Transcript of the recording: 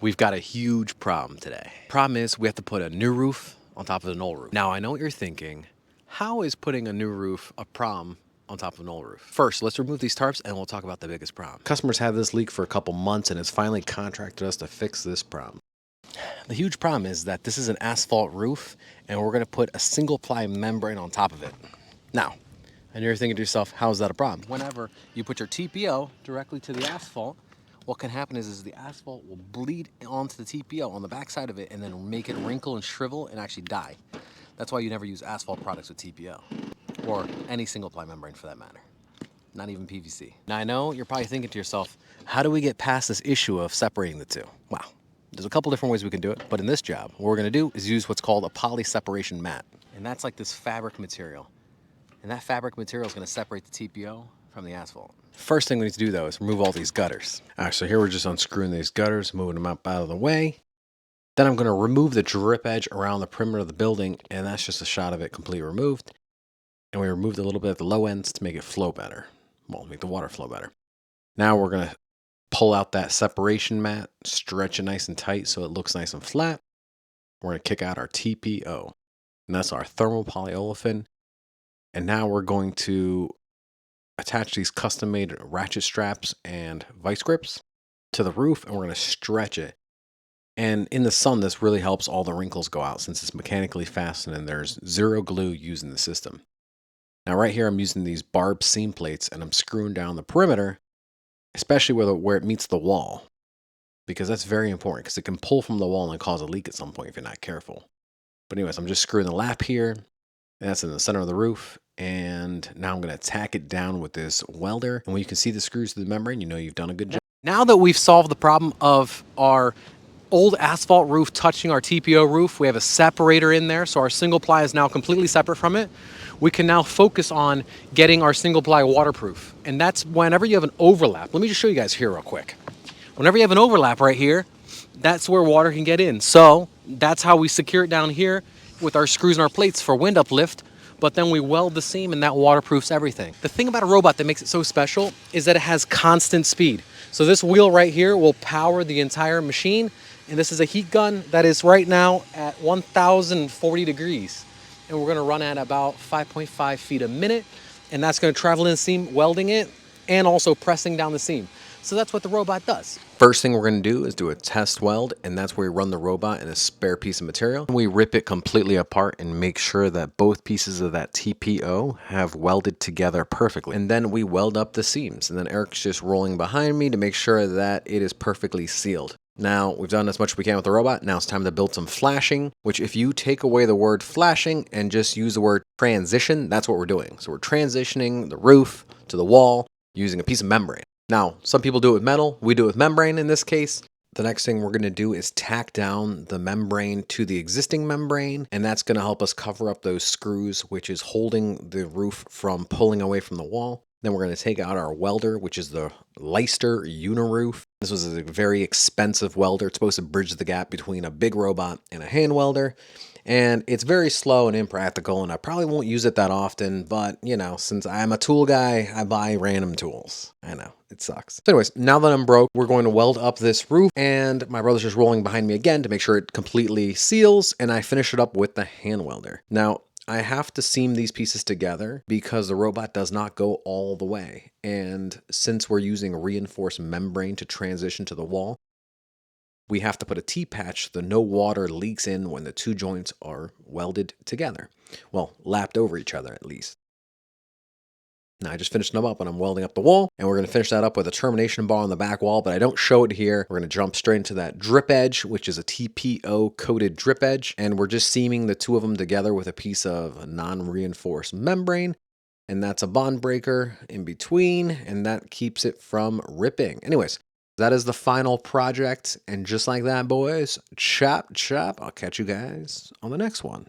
We've got a huge problem today. Problem is we have to put a new roof on top of an old roof. Now I know what you're thinking. How is putting a new roof a problem on top of an old roof? First, let's remove these tarps and we'll talk about the biggest problem. Customers had this leak for a couple months and has finally contracted us to fix this problem. The huge problem is that this is an asphalt roof and we're gonna put a single ply membrane on top of it. Now, and you're thinking to yourself, how is that a problem? Whenever you put your TPO directly to the asphalt, what can happen is the asphalt will bleed onto the TPO on the backside of it and then make it wrinkle and shrivel and actually die. That's why you never use asphalt products with TPO or any single ply membrane for that matter. Not even PVC. Now I know you're probably thinking to yourself, how do we get past this issue of separating the two? Wow, there's a couple different ways we can do it, but in this job, what we're gonna do is use what's called a poly separation mat. And that's like this fabric material. And that fabric material is gonna separate the TPO from the asphalt. First thing we need to do though is remove all these gutters. All right, so here we're just unscrewing these gutters, moving them up out of the way. Then I'm gonna remove the drip edge around the perimeter of the building, and that's just a shot of it completely removed. And we removed a little bit at the low ends to make it flow better. Well, make the water flow better. Now we're gonna pull out that separation mat, stretch it nice and tight so it looks nice and flat. We're gonna kick out our TPO, and that's our thermal polyolefin. And now we're going to attach these custom made ratchet straps and vice grips to the roof, and we're going to stretch it. And in the sun, this really helps all the wrinkles go out since it's mechanically fastened and there's zero glue used in the system. Now right here, I'm using these barb seam plates and I'm screwing down the perimeter, especially where it meets the wall, because that's very important because it can pull from the wall and cause a leak at some point if you're not careful. But anyways, I'm just screwing the lap here. That's in the center of the roof. And now I'm going to tack it down with this welder. And when you can see the screws to the membrane, you know you've done a good job. Now that we've solved the problem of our old asphalt roof touching our TPO roof, we have a separator in there. So our single ply is now completely separate from it. We can now focus on getting our single ply waterproof. And that's whenever you have an overlap. Let me just show you guys here real quick. Whenever you have an overlap right here, that's where water can get in. So that's how we secure it down here with our screws and our plates for wind uplift, but then we weld the seam and that waterproofs everything. The thing about a robot that makes it so special is that it has constant speed. So this wheel right here will power the entire machine, and this is a heat gun that is right now at 1040 degrees. And we're gonna run at about 5.5 feet a minute, and that's gonna travel in the seam, welding it, and also pressing down the seam. So that's what the robot does. First thing we're going to do is do a test weld, and that's where we run the robot in a spare piece of material. We rip it completely apart and make sure that both pieces of that TPO have welded together perfectly. And then we weld up the seams, and then Eric's just rolling behind me to make sure that it is perfectly sealed. Now, we've done as much as we can with the robot. Now it's time to build some flashing, which if you take away the word flashing and just use the word transition, that's what we're doing. So we're transitioning the roof to the wall using a piece of membrane. Now, some people do it with metal. We do it with membrane in this case. The next thing we're going to do is tack down the membrane to the existing membrane, and that's going to help us cover up those screws, which is holding the roof from pulling away from the wall. Then we're going to take out our welder, which is the Leister Uniroof. This was a very expensive welder. It's supposed to bridge the gap between a big robot and a hand welder. And it's very slow and impractical, and I probably won't use it that often, but, you know, since I'm a tool guy, I buy random tools. I know, it sucks. So anyways, now that I'm broke, we're going to weld up this roof, and my brother's just rolling behind me again to make sure it completely seals, and I finish it up with the hand welder. Now, I have to seam these pieces together because the robot does not go all the way, and since we're using reinforced membrane to transition to the wall, we have to put a T-patch so no water leaks in when the two joints are welded together. Well, lapped over each other at least. Now I just finished them up and I'm welding up the wall, and we're going to finish that up with a termination bar on the back wall, but I don't show it here. We're going to jump straight into that drip edge, which is a TPO coated drip edge, and we're just seaming the two of them together with a piece of non-reinforced membrane. And that's a bond breaker in between, and that keeps it from ripping. Anyways, that is the final project, and just like that, boys, chop, chop. I'll catch you guys on the next one.